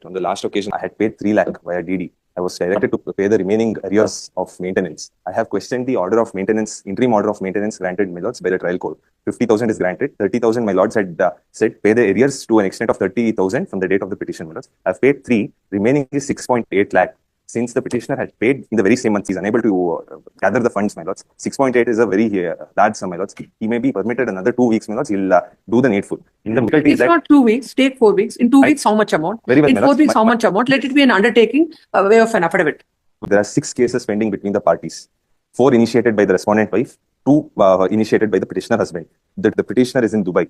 On the last occasion, I had paid 3 lakh via DD. I was directed to pay the remaining arrears of maintenance. I have questioned the order of maintenance, interim order of maintenance granted, my lords, by the trial court. 50,000 is granted. 30,000, my lords had said pay the arrears to an extent of 30,000 from the date of the petition, my lords. I have paid 3. Remaining is 6.8 lakh. Since the petitioner had paid in the very same month, he is unable to gather the funds, my lords. 6.8 is a very large sum, my lords. He may be permitted another 2 weeks, my lords. He'll do the needful. In the difficulty it's not 2 weeks, take 4 weeks. In 2 weeks, how much amount? Very well, in 4 weeks, how much amount? Let it be an undertaking, a way of an affidavit. There are 6 cases pending between the parties. 4 initiated by the respondent wife, 2 initiated by the petitioner husband. The petitioner is in Dubai.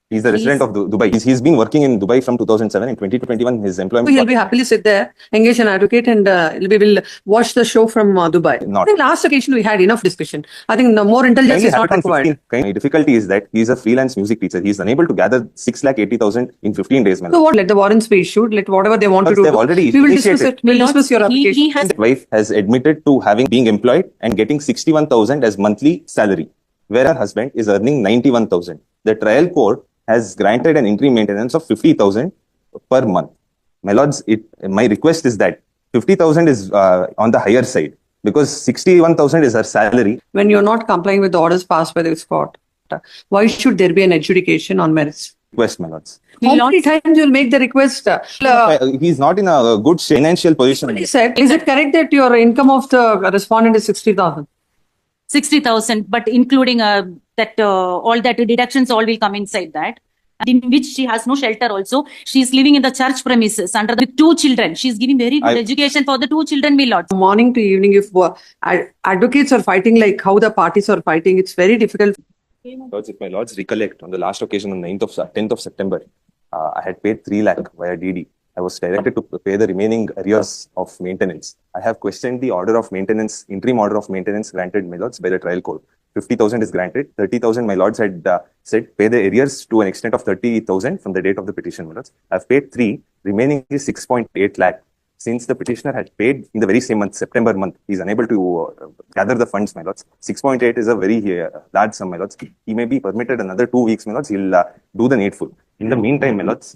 He's the resident of Dubai. He's been working in Dubai from 2007. In 2021, his employment... He'll be happily sit there, engage an advocate, and we'll watch the show from Dubai. I think last occasion we had enough discussion. I think more intelligence is not required. My difficulty is that he's a freelance music teacher. He's unable to gather 6,80,000 in 15 days. So what? Let the warrants be issued. Let whatever they want to do. They've already we will discuss it. We'll discuss your application. His wife has admitted to being employed and getting 61,000 as monthly salary, where her husband is earning 91,000. The trial court has granted an interim maintenance of 50,000 per month. My lords, my request is that 50,000 is on the higher side because 61,000 is her salary. When you're not complying with the orders passed by this court, why should there be an adjudication on merits? Request, my lords. How many times you'll make the request? He's not in a good financial position. He said, is it correct that your income of the respondent is 60,000? 60,000, but including all that deductions all will come inside that, in which she has no shelter also. She is living in the church premises under the 2 children. She is giving very good education for the 2 children, my lord. Morning to evening, if advocates are fighting like how the parties are fighting, it's very difficult. Lords, if my lords recollect, on the last occasion on 10th of September, I had paid 3 lakh via DD. I was directed to pay the remaining arrears of maintenance. I have questioned the order of maintenance, interim order of maintenance granted, my lords, by the trial court. 50,000 is granted. 30,000, my lords had said pay the arrears to an extent of 30,000 from the date of the petition, my lords. I have paid 3. Remaining is 6.8 lakh. Since the petitioner had paid in the very same month, September month, he is unable to gather the funds, my lords. 6.8 is a very large sum, my lords. He may be permitted another 2 weeks, my lords. He'll do the needful. In the meantime, my lords...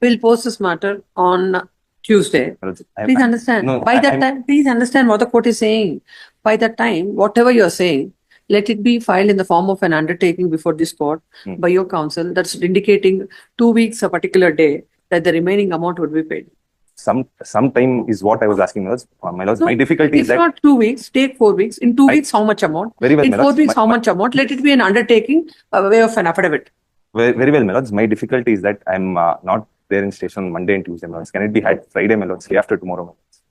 we'll post this matter on Tuesday. Please understand. No, by that time, please understand what the court is saying. By that time, whatever you're saying, let it be filed in the form of an undertaking before this court by your counsel that's indicating 2 weeks, a particular day, that the remaining amount would be paid. Some time is what I was asking, my lords. My lords, my difficulty is that... It's not 2 weeks, take 4 weeks. In 2 weeks, how much amount? Very well, in 4 weeks, how much amount? Let it be an undertaking, a way of an affidavit. Very well, my lords. My difficulty is that I'm not there in station on Monday and Tuesday, my lords. Can it be had Friday, my lords, day after tomorrow, my lords?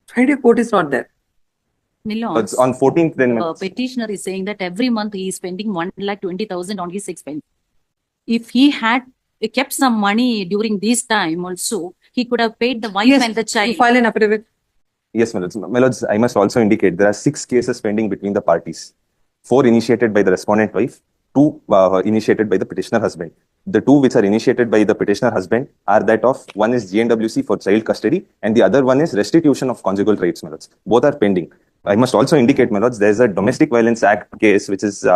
Friday court is not there. Milords, on 14th, then... petitioner is saying that every month he is spending 1,20,000 on his expense. If he had kept some money during this time also, he could have paid the wife and the child. File an affidavit. Yes, my lords. My lords, I must also indicate there are 6 cases pending between the parties. 4 initiated by the respondent wife, 2 initiated by the petitioner husband. The 2 which are initiated by the petitioner husband are that of, one is GNWC for child custody and the other one is restitution of conjugal rights, my lords. Both are pending. I must also indicate, my lords, there is a Domestic Violence Act case which is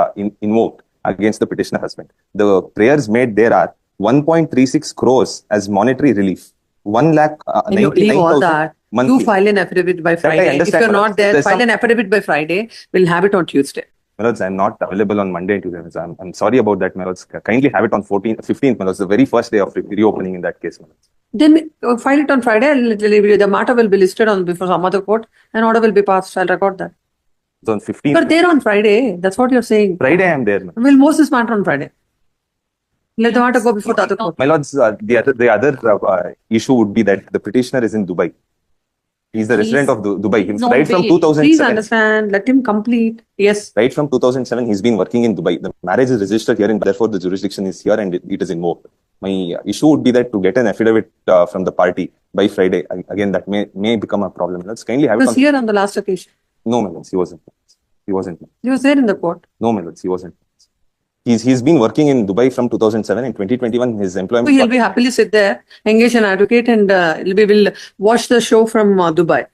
invoked against the petitioner husband. The prayers made there are 1.36 crores as monetary relief. 1,99,000. Leave all that. You file an affidavit by Friday. If you're not there, file an affidavit by Friday. We'll have it on Tuesday. My lords, I'm not available on Monday and Tuesday. I'm sorry about that, my lords. Kindly have it on 15th, my lords, the very first day of reopening in that case, my lords. Then file it on Friday. The matter will be listed on before some other court and order will be passed. I'll record that. So on 15th. You're there on Friday. That's what you're saying. Friday I'm there. We'll post this matter on Friday. Let the matter go before the other court. My lords, the other issue would be that the petitioner is in Dubai. He's the resident of Dubai. Right from 2007. Please understand. Let him complete. Yes. Right from 2007, he's been working in Dubai. The marriage is registered here and therefore the jurisdiction is here and it is invoked. My issue would be that to get an affidavit from the party by Friday, again, that may become a problem. Let's kindly have it. He was here on the last occasion. No, my lords, he wasn't. He wasn't. He was there in the court. No, my lords, he wasn't. He's been working in Dubai from 2007. In 2021, his employment... He'll be happily sit there, engage an advocate and we'll watch the show from Dubai.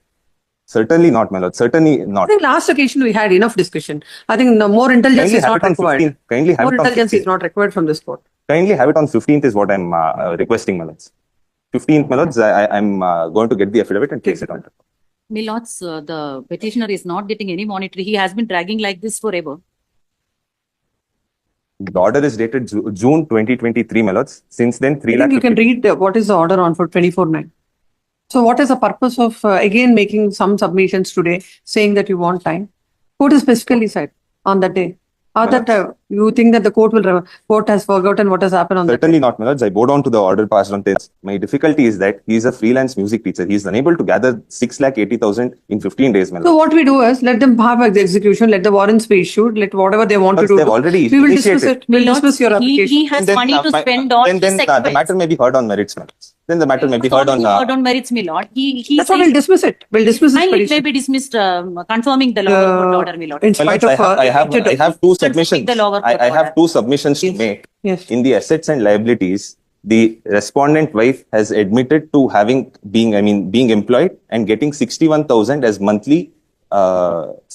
Certainly not, my lord. Certainly not. I think last occasion we had enough discussion. I think more intelligence is not required. More intelligence is not required from this court. Kindly have it on 15th is what I'm requesting, my lords. 15th, my lords, I'm going to get the affidavit and place it on. My lords, the petitioner is not getting any monetary. He has been dragging like this forever. The order is dated June 2023, my lords. Since then, 3 I lakh. think you can read what is the order on for 24/9. So what is the purpose of again making some submissions today saying that you want time? Court is specifically said on that day. Or that you think that the court has forgotten what has happened on that day? Certainly not, my lords. I bow down to the order passed on 10th. My difficulty is that he is a freelance music teacher. He is unable to gather 6,80,000 in 15 days, my lords. So what we do is let them have the execution, let the warrants be issued, let whatever they want to do. They've already We will dismiss initiated. it. We'll dismiss your He application. has Then, money to my- spend on then his the matter may be heard on merits, my lords. Then the matter may be heard on. on merits, my lord. He That's why says- we'll dismiss it. We'll dismiss this Fine, it may petition. be dismissed, confirming the lower court order, my lord. In My spite lords, of I have two submissions. the lower court I have order. two submissions to make. Yes. In the assets and liabilities, the respondent wife has admitted to being employed and getting 61,000 as monthly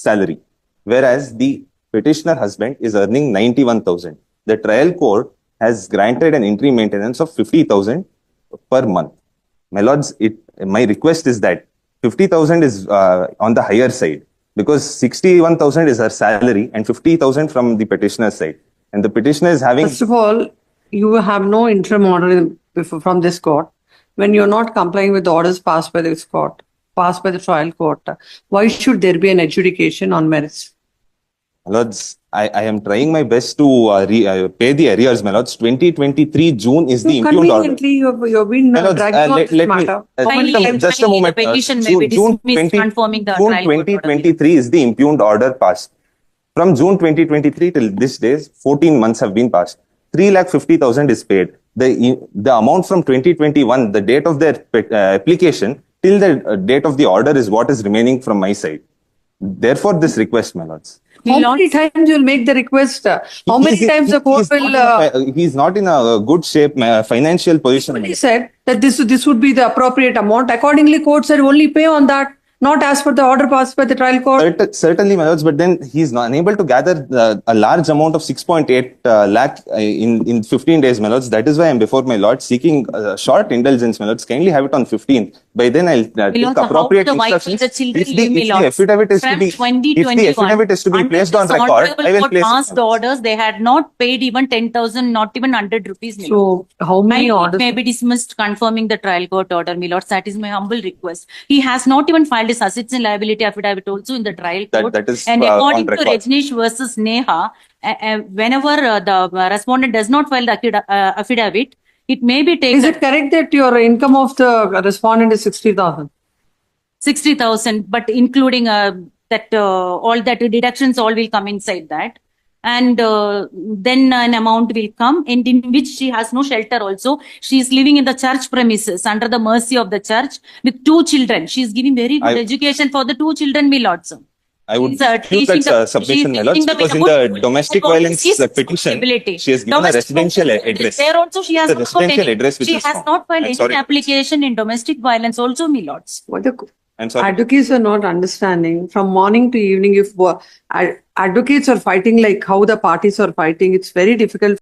salary, whereas the petitioner husband is earning 91,000. The trial court has granted an interim maintenance of 50,000 per month. My lords, my request is that 50,000 is on the higher side because 61,000 is her salary and 50,000 from the petitioner's side. And the petitioner is having. First of all, you have no interim order from this court. When you're not complying with the orders passed by this court, passed by the trial court, why should there be an adjudication on merits? My lords, I am trying my best to pay the arrears, my lords. 2023 June is the impugned order. Conveniently, you've been My lords, dragging on this matter. Kindly- just a kindly moment. the petition may be June dismissed, 20 confirming the June trial court order. 2023 is the impugned order passed. From June 2023 till this days, 14 months have been passed. 3,50,000 is paid. The amount from 2021, the date of their application, till the date of the order is what is remaining from my side. Therefore, this request, my lords. How many times you'll make the request? How many times the court will... He's not in a good shape, financial position. He said that this would be the appropriate amount. Accordingly, court said only pay on that, not as per the order passed by the trial court. Certainly, my lords, but then he's not unable to gather a large amount of 6.8 lakh in 15 days, my lords. That is why I'm before my lords seeking short indulgence, my lords. Kindly have it on 15th. By then, I'll take appropriate how the wife instructions. and the children If live, my the lords. affidavit is to From be, if 2021, the affidavit is to be placed on Until this record, honorable I will court place passed it. the orders. They had not paid even 10,000, not even 100 rupees. My lord. So, how many Kindly, it orders? may be dismissed, confirming the trial court order, my lords. That is my humble request. He has not even filed his assets and liability affidavit also in the trial court. That is And on according to record. Rajneesh versus Neha, whenever the respondent does not file the affidavit, it may be taken Is it correct that your income of the respondent is 60,000? 60,000, but including that all that deductions all will come inside that. And then an amount will come, and in which she has no shelter also. She is living in the church premises under the mercy of the church with 2 children. She is giving very good education for the 2 children, my lords. I would She's, refute teaching that the- submission, my she's lords, teaching the because in good- the domestic about violence his petition, ability. she has given a Domestic residential violence, address. There also she has The not got residential any- address which She is has found. not filed I'm any sorry. application in domestic violence also, my lords. What the I'm sorry. advocates are not understanding from morning to evening, if advocates are fighting like how the parties are fighting, it's very difficult